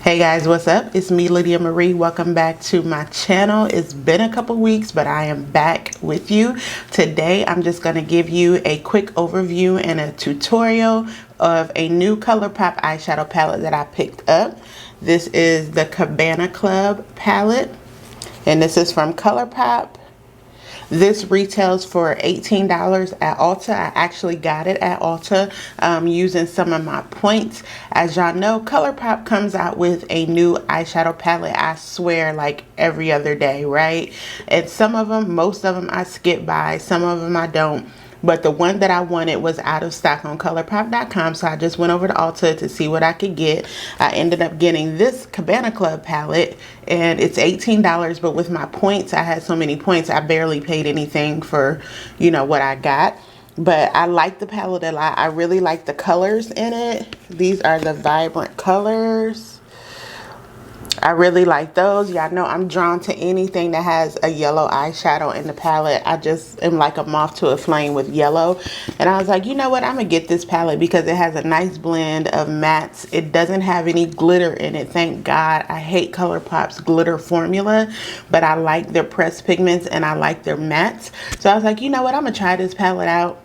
Hey guys, what's up? It's me, Lydia Marie. Welcome back to my channel. It's been a couple weeks, but I am back with you. Today, I'm just going to give you a quick overview and a tutorial of a new Colourpop eyeshadow palette that I picked up. This is the Cabana Club palette, and this is from Colourpop. This retails for $18 at Ulta. I actually got it at Ulta using some of my points. As y'all know, Colourpop comes out with a new eyeshadow palette, I swear, like every other day, right? And some of them, most of them I skip by, some of them I don't. But the one that I wanted was out of stock on Colourpop.com, so I just went over to Ulta to see what I could get. I ended up getting this Cabana Club palette, and it's $18, but with my points, I had so many points, I barely paid anything for, you know, what I got. But I like the palette a lot. I really like the colors in it. These are the vibrant colors. I really like those. Y'all know I'm drawn to anything that has a yellow eyeshadow in the palette. I just am like a moth to a flame with yellow. And I was like, you know what? I'm going to get this palette because it has a nice blend of mattes. It doesn't have any glitter in it. Thank God. I hate Colourpop's glitter formula, but I like their pressed pigments and I like their mattes. So I was like, you know what? I'm going to try this palette out.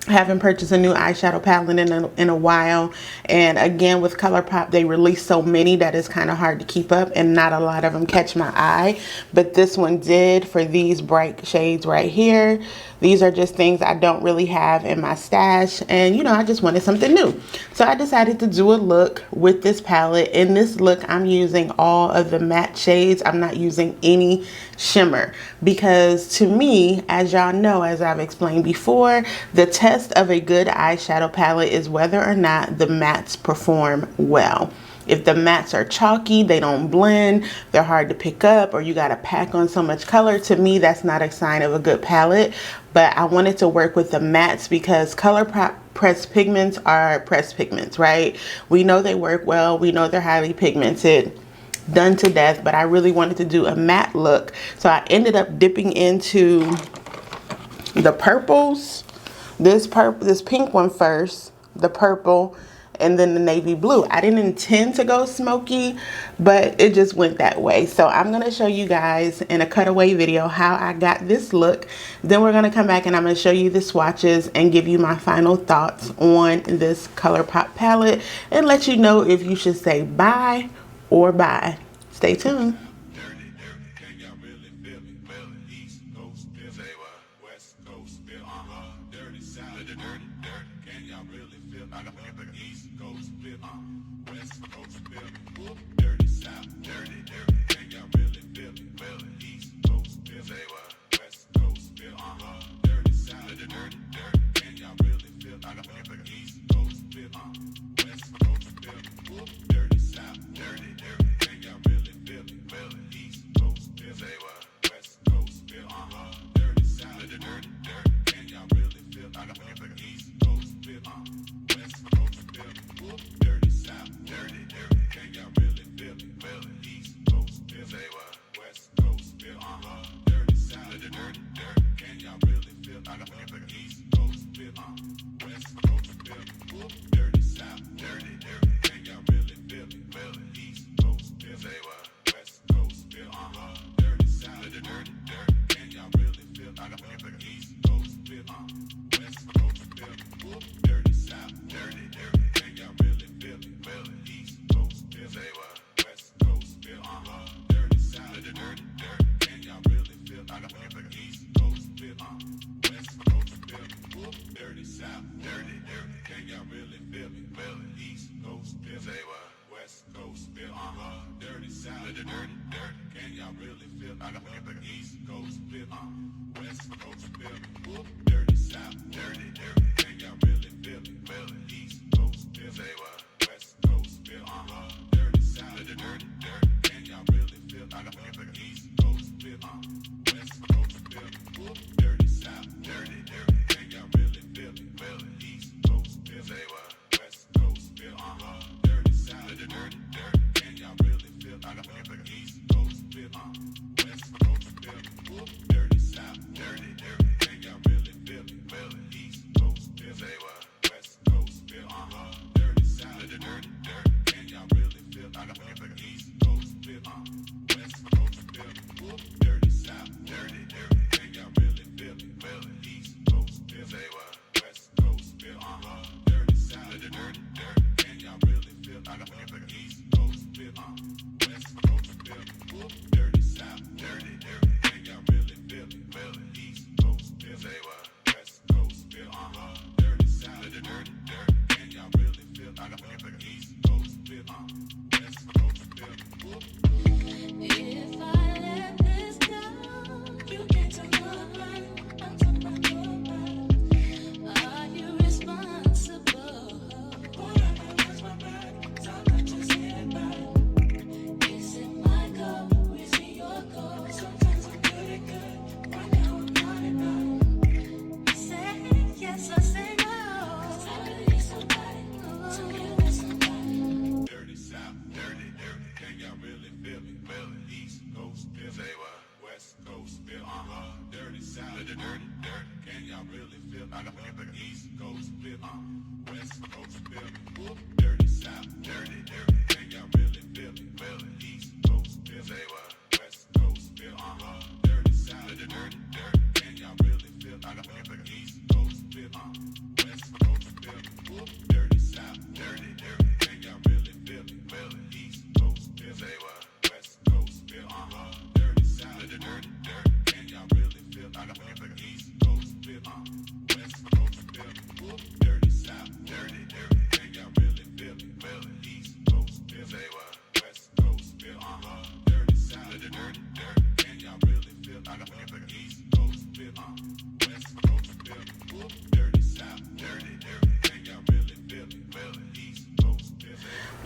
Haven't purchased a new eyeshadow palette in a while, and again with Colourpop they release so many that it's kind of hard to keep up, and not a lot of them catch my eye, but this one did for these bright shades right here. These are just things I don't really have in my stash, and you know, I just wanted something new, so I decided to do a look with this palette. In this look I'm using all of the matte shades. I'm not using any shimmer because to me, as y'all know, as I've explained before, the test of a good eyeshadow palette is whether or not the mattes perform well. If the mattes are chalky, they don't blend, they're hard to pick up, or you got to pack on so much color, to me that's not a sign of a good palette. But I wanted to work with the mattes because Colourpop pressed pigments are pressed pigments, right? We know they work well, we know they're highly pigmented, done to death, but I really wanted to do a matte look, so I ended up dipping into the purples. This pink one first, the purple, and then the navy blue. I didn't intend to go smoky, but it just went that way. So I'm going to show you guys in a cutaway video how I got this look. Then we're going to come back and I'm going to show you the swatches and give you my final thoughts on this Colourpop palette and let you know if you should say bye or buy. Stay tuned.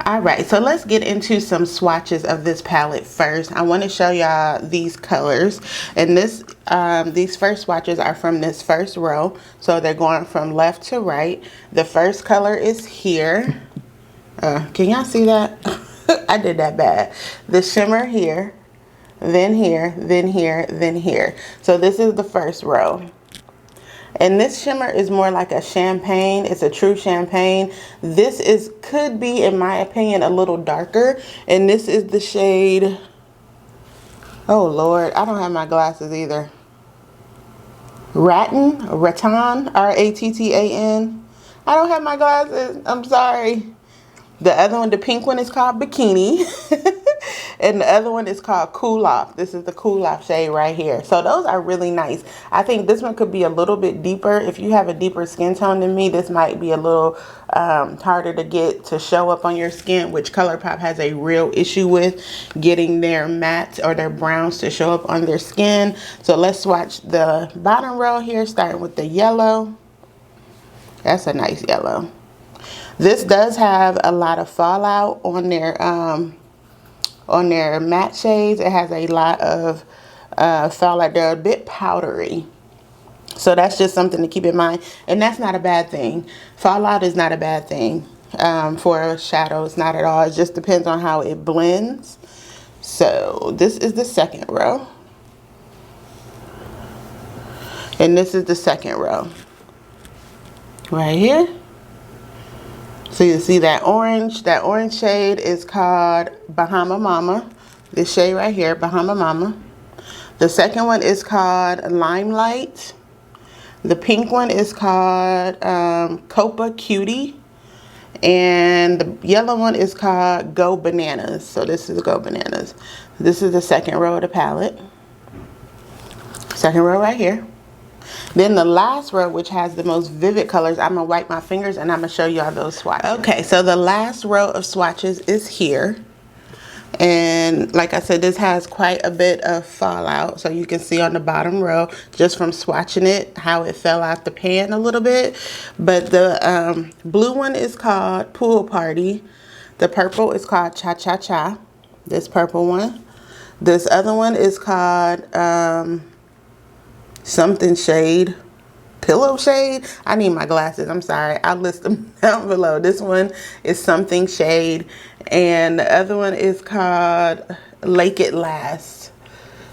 All right, so let's get into some swatches of this palette first. I want to show y'all these colors, and these first swatches are from this first row, so they're going from left to right. The first color is here. Can y'all see that? I did that bad. The shimmer here, then here, then here, then here. So this is the first row. And this shimmer is more like a champagne. It's a true champagne. This could be, in my opinion, a little darker. And this is the shade, oh Lord, I don't have my glasses either. Rattan, R-A-T-T-A-N. I don't have my glasses, I'm sorry. The other one, the pink one, is called Bikini. And the other one is called Cool Off. This is the Cool Off shade right here. So those are really nice. I think this one could be a little bit deeper. If you have a deeper skin tone than me, this might be a little harder to get to show up on your skin, which Colourpop has a real issue with, getting their mattes or their browns to show up on their skin. So let's swatch the bottom row here, starting with the yellow. That's a nice yellow. This does have a lot of fallout on their matte shades. It has a lot of fallout. They're a bit powdery. So that's just something to keep in mind. And that's not a bad thing. Fallout is not a bad thing for a shadow. It's not at all. It just depends on how it blends. So this is the second row. And this is the second row. Right here. So you see that orange shade is called Bahama Mama. This shade right here, Bahama Mama. The second one is called Limelight. The pink one is called Copa Cutie. And the yellow one is called Go Bananas. So this is Go Bananas. This is the second row of the palette. Second row right here. Then the last row, which has the most vivid colors, I'm going to wipe my fingers and I'm going to show y'all those swatches. Okay, so the last row of swatches is here. And like I said, this has quite a bit of fallout. So you can see on the bottom row, just from swatching it, how it fell out the pan a little bit. But the blue one is called Pool Party. The purple is called Cha Cha Cha. This purple one. This other one is called something shade, pillow shade. I need my glasses, I'm sorry. I'll list them down below. This one is something shade, and the other one is called Lake It Last.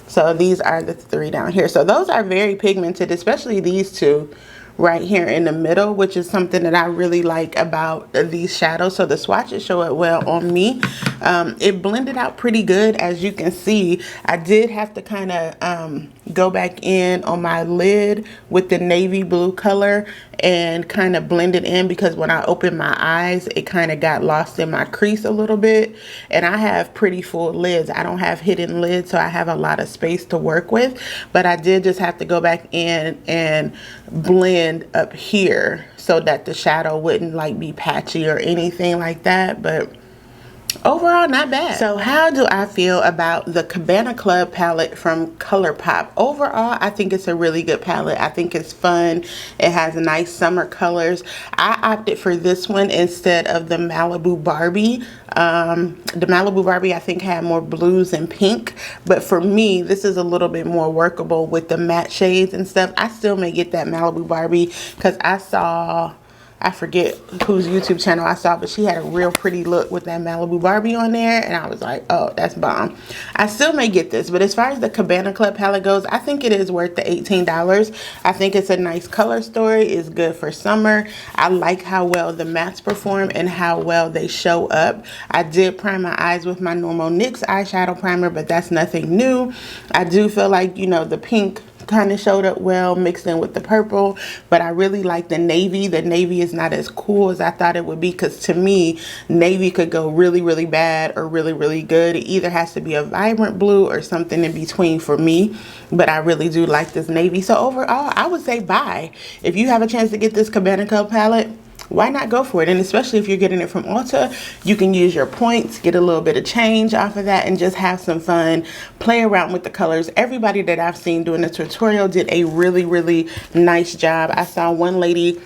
So these are the three down here. So those are very pigmented, especially these two right here in the middle, which is something that I really like about these shadows. So the swatches show it well on me. It blended out pretty good. As you can see, I did have to kind of go back in on my lid with the navy blue color and kind of blend it in, because when I opened my eyes, it kind of got lost in my crease a little bit. And I have pretty full lids. I don't have hidden lids, so I have a lot of space to work with. But I did just have to go back in and blend up here so that the shadow wouldn't like be patchy or anything like that. But overall, not bad. So how do I feel about the Cabana Club palette from Colourpop? Overall, I think it's a really good palette. I think it's fun. It has nice summer colors. I opted for this one instead of the Malibu Barbie. The Malibu Barbie, I think, had more blues and pink, but for me, this is a little bit more workable with the matte shades and stuff. I still may get that Malibu Barbie because I forget whose YouTube channel I saw, but she had a real pretty look with that Malibu Barbie on there, and I was like, oh, that's bomb. I still may get this, but as far as the Cabana Club palette goes, I think it is worth the $18. I think it's a nice color story. It's good for summer. I like how well the mattes perform and how well they show up. I did prime my eyes with my normal NYX eyeshadow primer, but that's nothing new. I do feel like, you know, the pink kind of showed up well mixed in with the purple, but I really like the navy. The navy is not as cool as I thought it would be, because to me, navy could go really, really bad or really, really good. It either has to be a vibrant blue or something in between for me, but I really do like this navy. So overall, I would say buy. If you have a chance to get this Cabana Club palette, why not go for it? And especially if you're getting it from Ulta, you can use your points, get a little bit of change off of that, and just have some fun, play around with the colors. Everybody that I've seen doing the tutorial did a really, really nice job. I saw one lady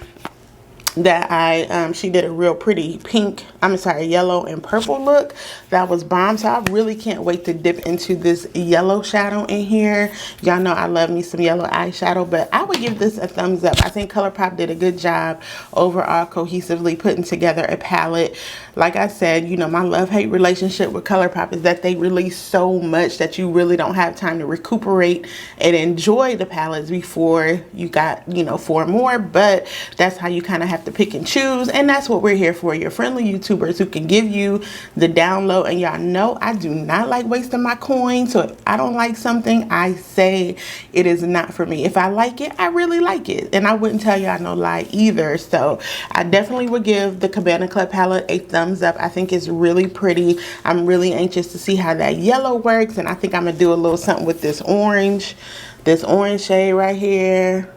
that she did a real pretty yellow and purple look that was bomb. So I really can't wait to dip into this yellow shadow in here. Y'all know I love me some yellow eyeshadow, but I would give this a thumbs up. I think Colourpop did a good job overall cohesively putting together a palette. Like I said, you know, my love-hate relationship with Colourpop is that they release so much that you really don't have time to recuperate and enjoy the palettes before you got, you know, 4 more. But that's how you kind of have to pick and choose, and that's what we're here for. Your friendly YouTubers who can give you the download. And y'all know I do not like wasting my coin, so if I don't like something, I say it is not for me. If I like it, I really like it, and I wouldn't tell y'all no lie either. So I definitely would give the Cabana Club palette a thumbs up. I think it's really pretty. I'm really anxious to see how that yellow works, and I think I'm gonna do a little something with this orange shade right here.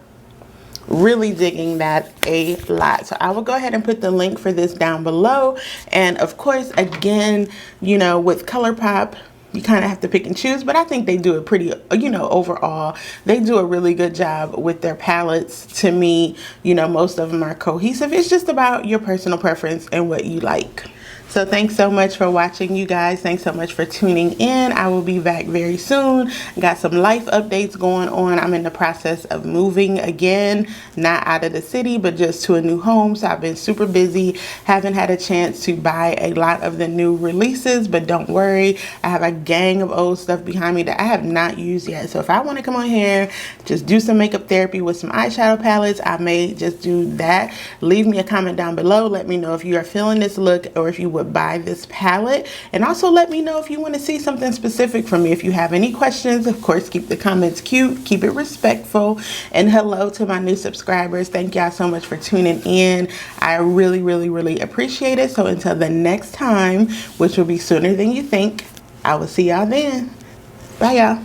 Really digging that a lot. So I will go ahead and put the link for this down below. And of course, again, you know, with Colourpop, you kind of have to pick and choose, but I think they do it pretty, you know, overall, they do a really good job with their palettes. To me, you know, most of them are cohesive. It's just about your personal preference and what you like. So thanks so much for watching, you guys. Thanks so much for tuning in. I will be back very soon. Got some life updates going on. I'm in the process of moving again, not out of the city, but just to a new home. So I've been super busy. Haven't had a chance to buy a lot of the new releases, but don't worry. I have a gang of old stuff behind me that I have not used yet. So if I want to come on here, just do some makeup therapy with some eyeshadow palettes, I may just do that. Leave me a comment down below. Let me know if you are feeling this look or if you would buy this palette, and also let me know if you want to see something specific from me. If you have any questions, of course, keep the comments cute, keep it respectful, and hello to my new subscribers. Thank y'all so much for tuning in. I really, really, really appreciate it. So until the next time, which will be sooner than you think, I will see y'all then. Bye, y'all.